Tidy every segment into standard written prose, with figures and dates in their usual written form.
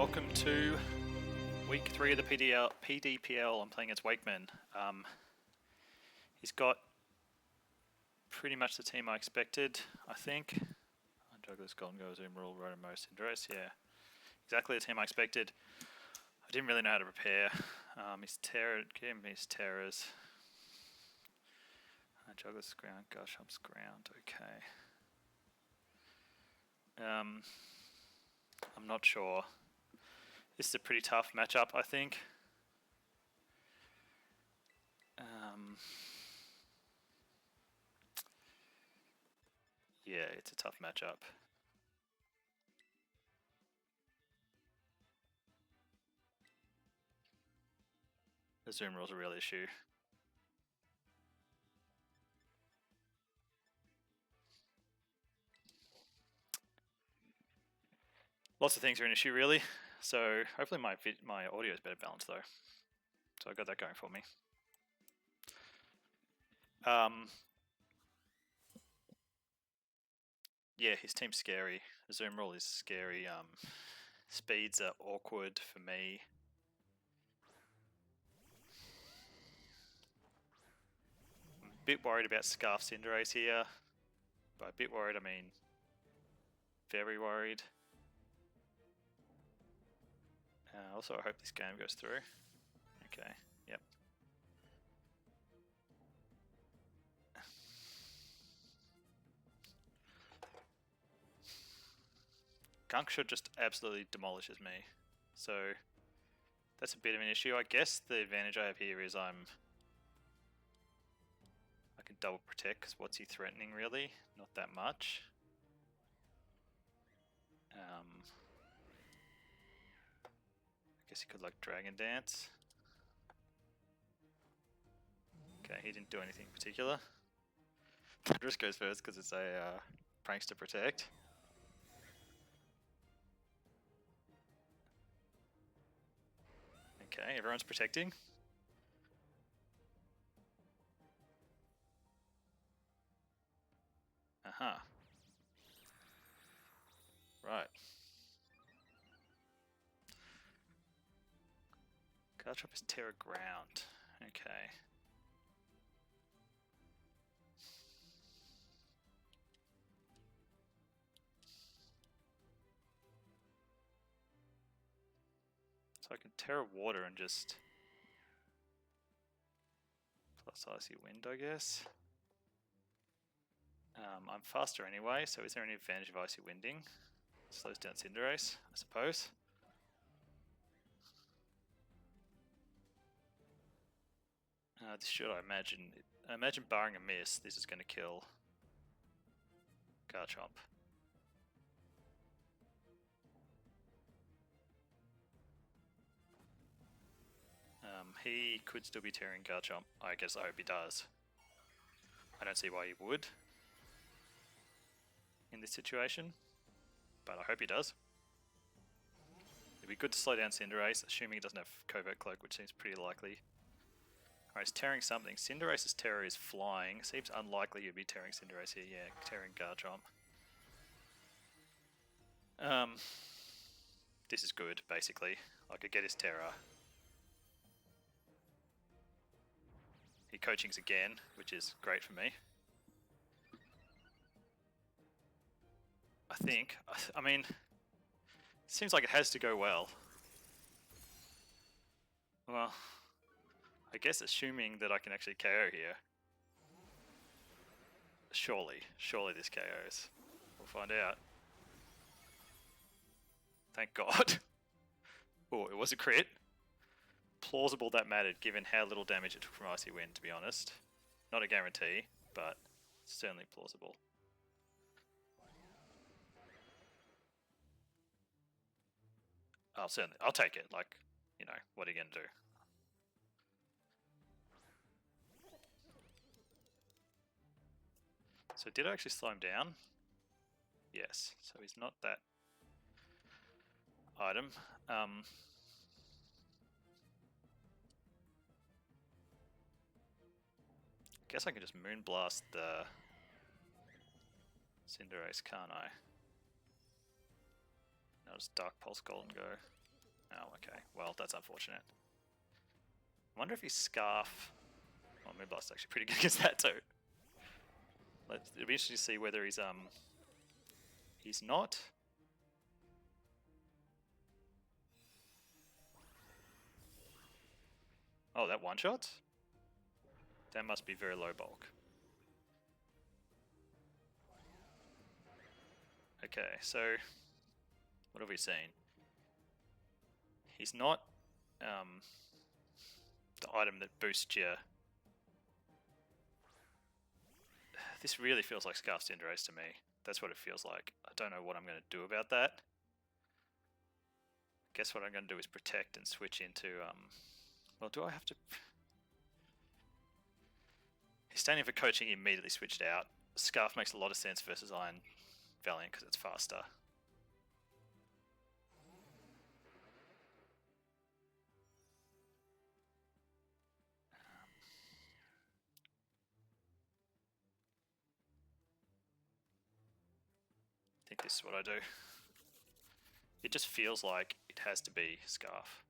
Welcome to week 3 of the PDPL. I'm playing against Wakeman. He's got pretty much the team I expected, I think. Juggler's Golden Go, Zoom Rule, Rotomo, Cinderace, yeah. Exactly the team I expected. I didn't really know how to prepare. His Terra, give him his Terras. Juggler's ground, Garchomp's ground, okay. I'm not sure. This is a pretty tough matchup, I think. Yeah, it's a tough matchup. The zoom rule's a real issue. Lots of things are an issue, really. So hopefully my audio is better balanced, though. So I got that going for me. Yeah, his team's scary. The zoom rule is scary. Speeds are awkward for me. I'm a bit worried about Scarf Cinderace here. By a bit worried, I mean very worried. Also, I hope this game goes through. Okay, yep. Gunk just absolutely demolishes me. So that's a bit of an issue. I guess the advantage I have here is I can double protect, because what's he threatening really? Not that much. I guess he could like Dragon Dance. Okay, he didn't do anything in particular. Thunderous goes first because it's a pranks to protect. Okay, everyone's protecting. Right. Garchomp is Terra Ground. Okay. So I can Terra Water and just plus Icy Wind, I guess. I'm faster anyway, so is there any advantage of Icy Winding? Slows down Cinderace, I suppose. This should, I imagine barring a miss, this is going to kill Garchomp. He could still be tearing Garchomp. I guess I hope he does. I don't see why he would in this situation, but I hope he does. It'd be good to slow down Cinderace, assuming he doesn't have Covert Cloak, which seems pretty likely. Alright, he's tearing something. Cinderace's Terror is flying. Seems unlikely you'd be tearing Cinderace here. Yeah, tearing Garchomp. This is good, basically. I could get his Terror. He coachings again, which is great for me. I mean, seems like it has to go well. Well, I guess assuming that I can actually KO here. Surely this KOs. We'll find out. Thank God. Oh, it was a crit. Plausible that mattered, given how little damage it took from Icy Wind, to be honest. Not a guarantee, but certainly plausible. I'll take it, like, you know, what are you gonna do? So did I actually slow him down? Yes, so he's not that item. Guess I can just Moonblast the Cinderace, can't I? Now just Dark Pulse Golden Go. Oh, okay. Well, that's unfortunate. I wonder if he's Scarf. Oh, Moonblast's actually pretty good against that too. It'll be interesting to see whether he's not. Oh, that one shot? That must be very low bulk. Okay, so what have we seen? He's not the item that boosts you. This really feels like Scarf Cinderace to me. That's what it feels like. I don't know what I'm going to do about that. Guess what I'm going to do is protect and switch into... well, do I have to... He's standing for coaching, he immediately switched out. Scarf makes a lot of sense versus Iron Valiant because it's faster. I think this is what I do. It just feels like it has to be Scarf.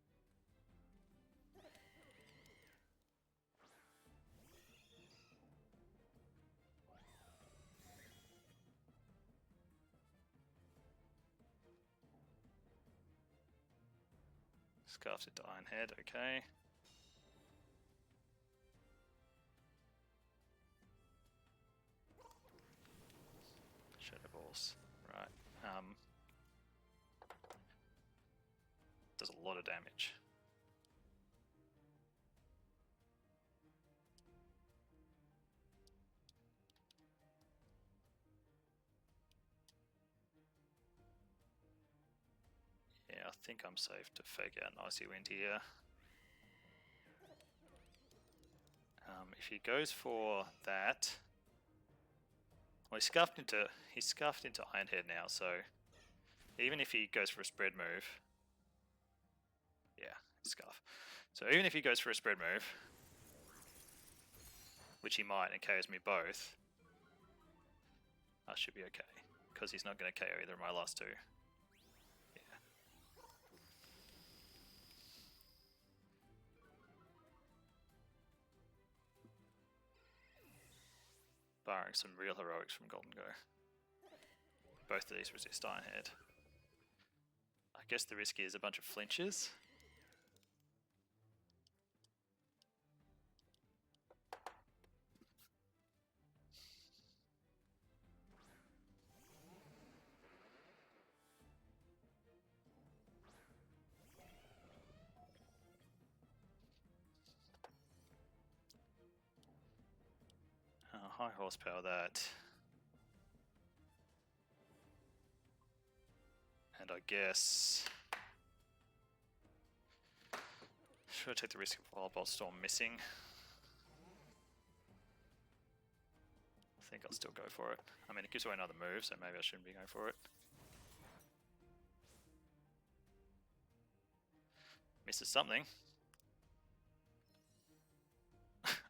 Scarf's into Iron Head, okay. Shadow Balls, right. Does a lot of damage. Yeah, I think I'm safe to fake out an Icy Wind here. If he goes for that, well, he's scuffed into Iron Head now. So even if he goes for a spread move, yeah, scuff. So even if he goes for a spread move, which he might and KOs me both, I should be okay because he's not going to KO either of my last two. Barring some real heroics from Golden Go. Both of these resist Iron Head. I guess the risk is a bunch of flinches. High horsepower that. And I guess... should I take the risk of Wild Bolt Storm missing? I think I'll still go for it. I mean, it gives away another move, so maybe I shouldn't be going for it. Misses something.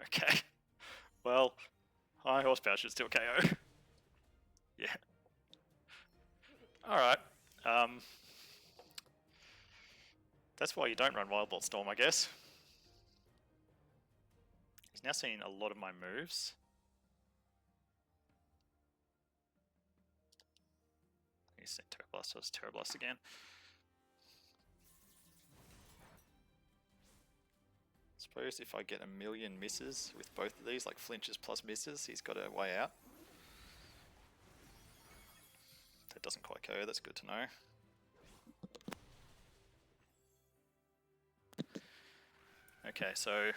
Okay. Well, high horsepower should still KO. Yeah. Alright. That's why you don't run Wild Bolt Storm, I guess. He's now seen a lot of my moves. He's seen Terrablast, so it's Terrablast again. Suppose if I get a million misses with both of these, like flinches plus misses, he's got a way out. That doesn't quite KO, that's good to know. Okay, so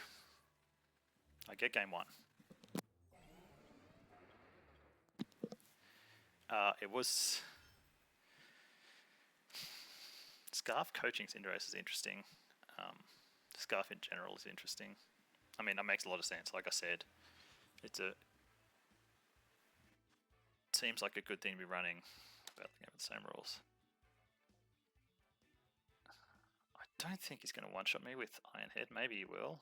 I get game one. It was... Scarf coaching Cinderace is interesting. Scarf in general is interesting. I mean, that makes a lot of sense. Like I said, it seems like a good thing to be running about the game with the same rules. I don't think he's going to one-shot me with Iron Head. Maybe he will.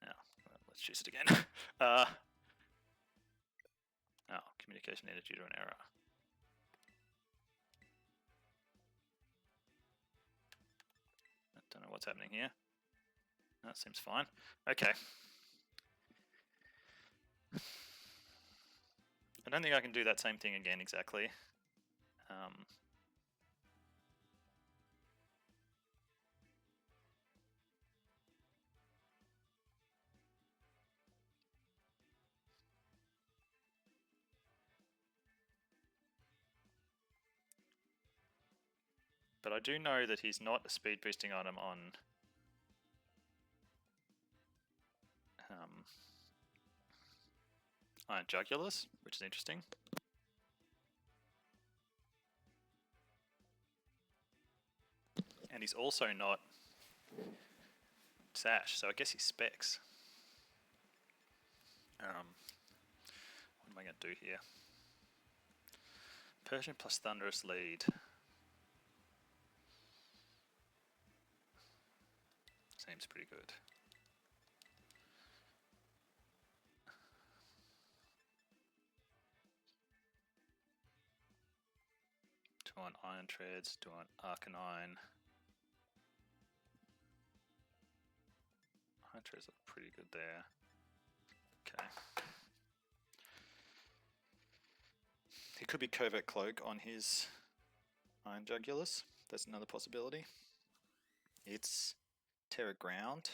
Now, well, let's choose it again. Communication ended due to an error. I don't know what's happening here. That seems fine. Okay. I don't think I can do that same thing again exactly. But I do know that he's not a speed boosting item on Iron Jugulus, which is interesting. And he's also not Sash, so I guess he's Specs. What am I going to do here? Persian plus Thunderous lead. Seems pretty good. Do I want Iron Treads? Do I want Arcanine? Iron Treads look pretty good there. Okay. He could be Covert Cloak on his Iron Jugulus. That's another possibility. It's Terra Ground.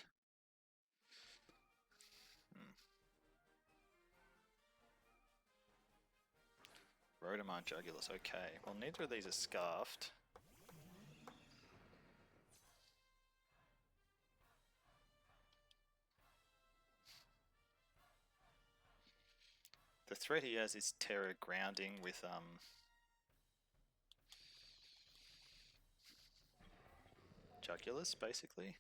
Rotom Iron Jugulus, okay. Well, neither of these are Scarfed. The threat he has is Terra Grounding with Jugulus, basically.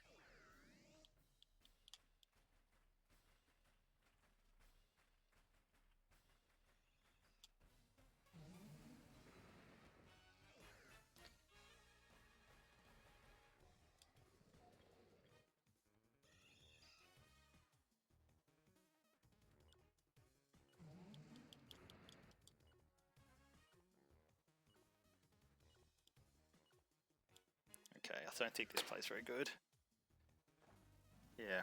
Okay, I don't think this plays very good. Yeah.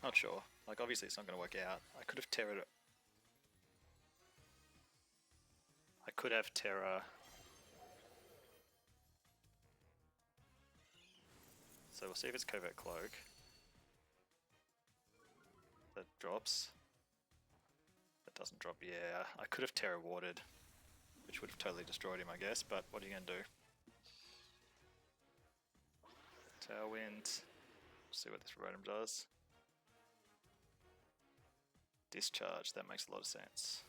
Not sure. Like, obviously it's not going to work out. I could have Terra... I could have Terra... So we'll see if it's Covert Cloak. That drops. That doesn't drop, yeah. I could have Terra Warded, which would have totally destroyed him, I guess, but what are you going to do? Tailwind. See what this Rotom does. Discharge, that makes a lot of sense.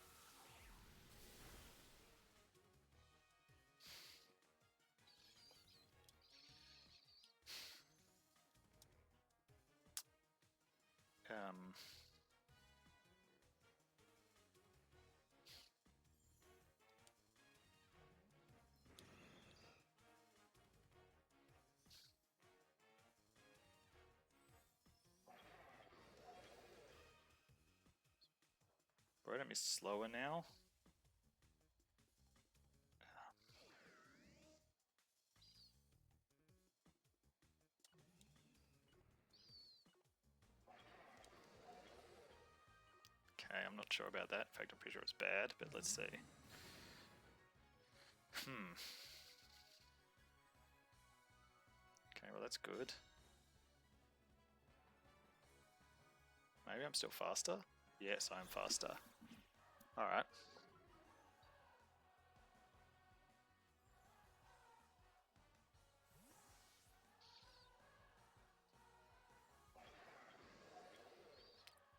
Rotom is slower now. Okay, I'm not sure about that. In fact, I'm pretty sure it's bad, but let's see. Okay, well that's good. Maybe I'm still faster? Yes, I am faster. Alright.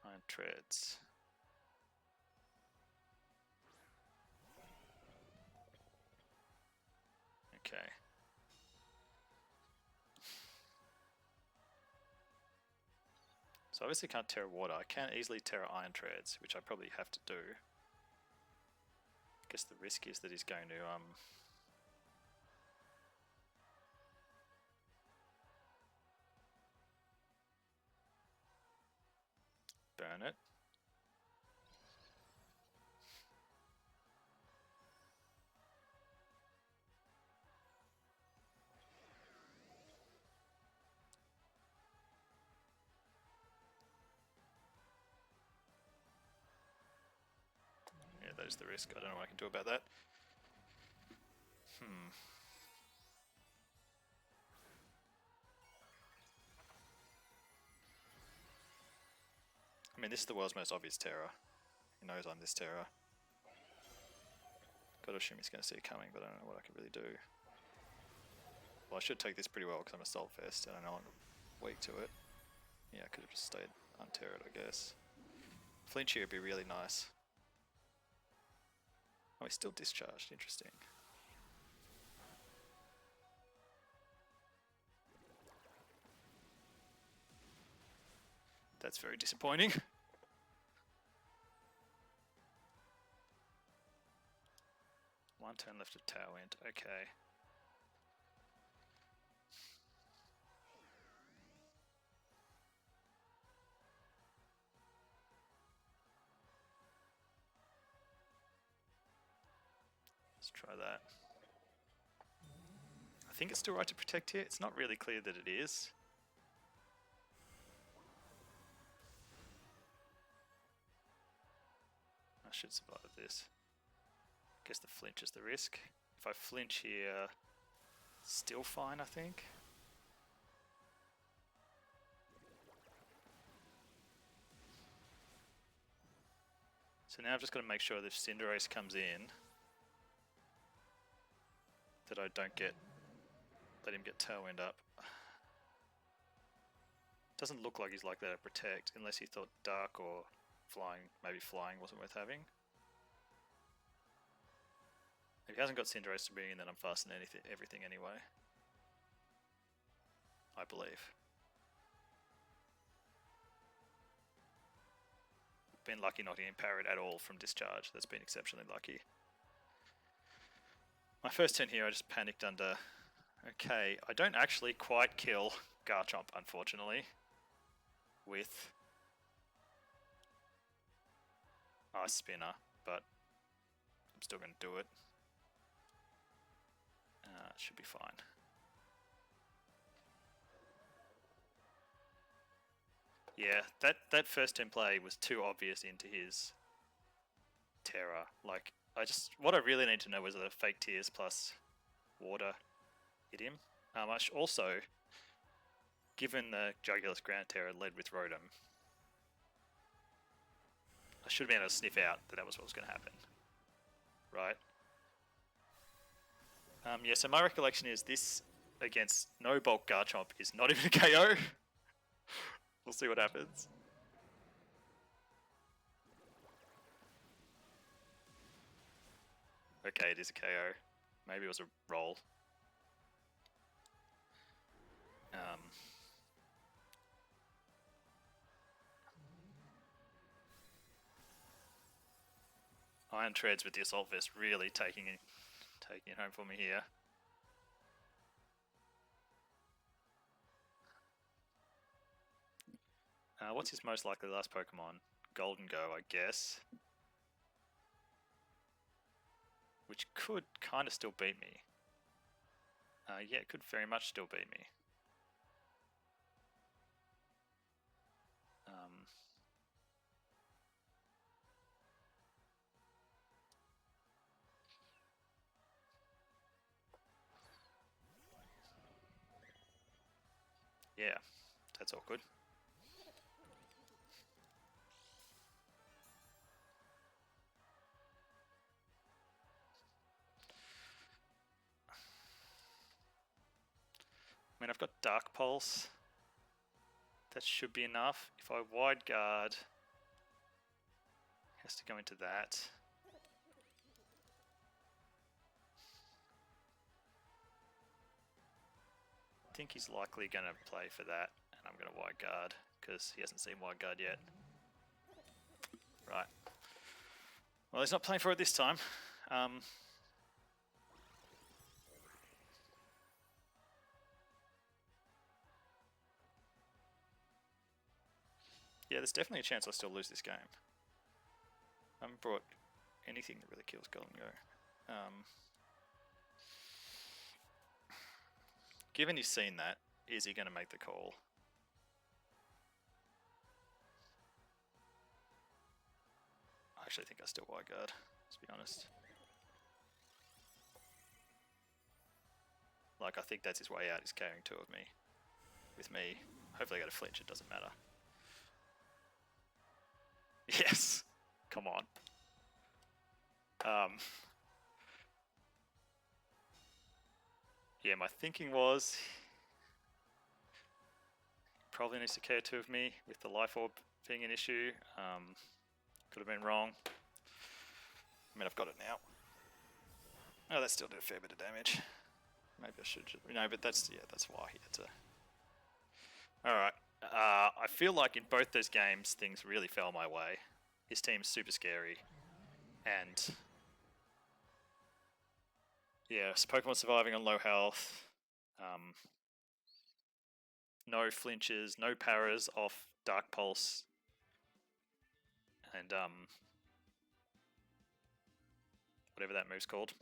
Iron Treads. Okay. So obviously can't Terra Water. I can easily Terra Iron Treads, which I probably have to do. I guess the risk is that he's going to burn it. Yeah, that is the risk. I don't know what I can do about that. I mean, this is the world's most obvious terror. He knows I'm this terror. Gotta assume he's going to see it coming, but I don't know what I can really do. Well, I should take this pretty well because I'm Assault Vest and I know I'm weak to it. Yeah, I could have just stayed unterred, I guess. Flinch here would be really nice. Oh, he's still discharged. Interesting. That's very disappointing. One turn left of Tailwind. Okay. Let's try that. I think it's still right to protect here. It's not really clear that it is. I should survive this. I guess the flinch is the risk. If I flinch here, still fine, I think. So now I've just got to make sure that if Cinderace comes in, that I don't let him get Tailwind up. Doesn't look like he's like that to protect, unless he thought Dark or Flying, maybe Flying wasn't worth having. If he hasn't got Cinderace to bring in, then I'm faster than everything anyway. I believe. Been lucky not getting parried at all from discharge. That's been exceptionally lucky. My first turn here, I just panicked under. Okay, I don't actually quite kill Garchomp, unfortunately, with Ice Spinner, but I'm still going to do it. Should be fine. Yeah, that first turn play was too obvious into his terror. Like, what I really need to know was the Fake Tears plus Water hit him. Also, given the Jugulus Ground Terror led with Rotom, I should have been able to sniff out that was what was going to happen. Right? Yeah, so my recollection is this against no bulk Garchomp is not even a KO. We'll see what happens. Okay, it is a KO. Maybe it was a roll. Iron Treads with the Assault Vest really taking it home for me here. What's his most likely last Pokemon? Golden Go, I guess. Which could kind of still beat me. Yeah, it could very much still beat me. Yeah, that's all good. I mean, I've got Dark Pulse. That should be enough. If I Wide Guard, it has to go into that. I think he's likely going to play for that, and I'm going to Wide Guard, because he hasn't seen Wide Guard yet. Right. Well, he's not playing for it this time. Yeah, Yeah, there's definitely a chance I still lose this game. I haven't brought anything that really kills Golden Go. Given he's seen that, is he going to make the call? I actually think I still wide guard, let's be honest. Like, I think that's his way out, he's carrying 2 of me. With me, hopefully I get a flinch, it doesn't matter. Yes! Come on. Yeah, my thinking was probably needs to care 2 of me with the life orb being an issue. Could have been wrong. I mean, I've got it now. Oh, that still did a fair bit of damage. Maybe I should. No, but that's why he had to. All right. I feel like in both those games, things really fell my way. His team's super scary, and yeah, Pokemon surviving on low health. No flinches, no paras off Dark Pulse, and whatever that move's called.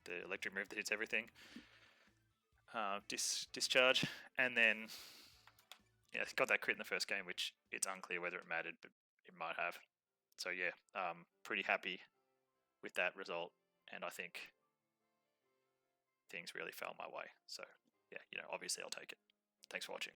The electric move that hits everything. Discharge, and then yeah, he got that crit in the first game, which it's unclear whether it mattered, but it might have. So yeah, pretty happy with that result, and I think things really fell my way. So yeah, obviously I'll take it. Thanks for watching.